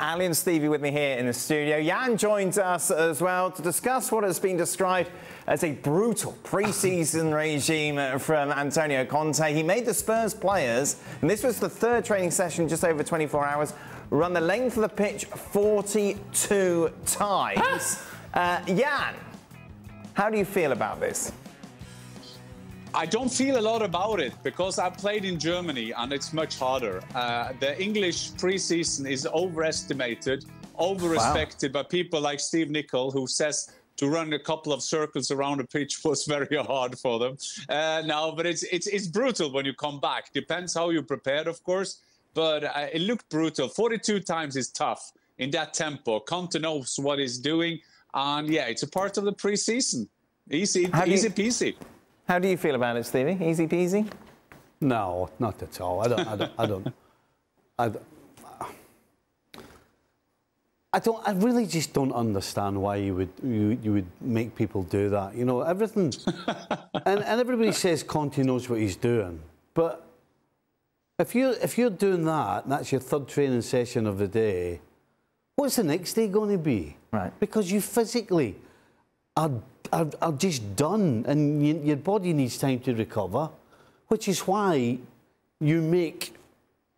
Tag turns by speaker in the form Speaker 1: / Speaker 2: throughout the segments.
Speaker 1: Ali and Stevie with me here in the studio. Jan joins us as well to discuss what has been described as a brutal pre-season regime from Antonio Conte. He made the Spurs players, and this was the third training session just over 24 hours, run the length of the pitch 42 times. Jan, how do you feel about this?
Speaker 2: I don't feel a lot about it because I played in Germany and it's much harder. The English preseason is overestimated, over-respected by people like Steve Nicol, who says to run a couple of circles around the pitch was very hard for them. No, but it's brutal when you come back. Depends how you prepared, of course, but it looked brutal. 42 times is tough in that tempo. Conte knows what he's doing, and yeah, it's a part of the preseason. Easy peasy.
Speaker 1: How do you feel about it, Stevie? Easy peasy?
Speaker 3: No, not at all. I really just don't understand why you would make people do that. You know, everything, and everybody says Conte knows what he's doing, but if you're doing that, and that's your third training session of the day, what's the next day going to be?
Speaker 1: Right.
Speaker 3: Because you physically are just done, and your body needs time to recover, which is why you make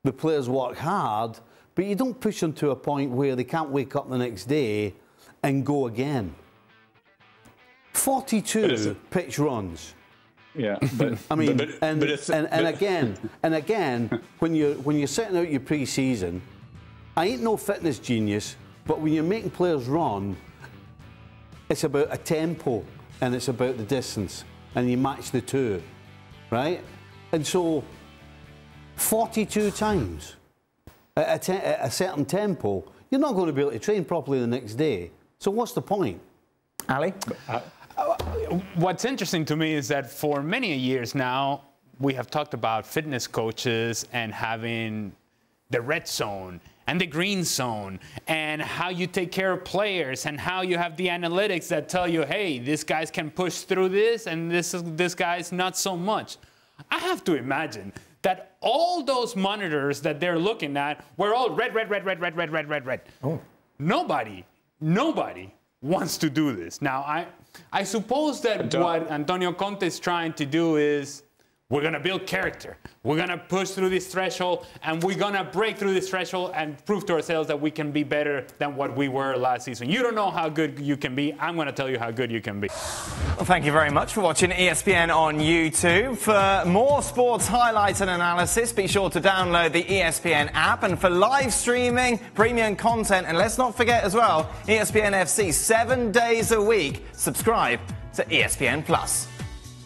Speaker 3: the players work hard, but you don't push them to a point where they can't wake up the next day and go again. 42 pitch runs.
Speaker 2: Yeah, but
Speaker 3: I mean, again, when you're setting out your pre-season, I ain't no fitness genius, but when you're making players run, it's about a tempo and it's about the distance, and you match the two, right? And so 42 times at a certain tempo, you're not going to be able to train properly the next day. So what's the point?
Speaker 1: Ali?
Speaker 4: What's interesting to me is that for many years now, we have talked about fitness coaches and having the red zone and the green zone, and how you take care of players, and how you have the analytics that tell you, hey, this guy can push through this, and this guy's not so much. I have to imagine that all those monitors that they're looking at were all red. Oh. Nobody wants to do this. Now, I suppose that what Antonio Conte is trying to do is, we're going to build character. We're going to push through this threshold, and we're going to break through this threshold and prove to ourselves that we can be better than what we were last season. You don't know how good you can be. I'm going to tell you how good you can be.
Speaker 1: Well, thank you very much for watching ESPN on YouTube. For more sports highlights and analysis, be sure to download the ESPN app. And for live streaming, premium content, and let's not forget as well, ESPN FC 7 days a week. Subscribe to ESPN+.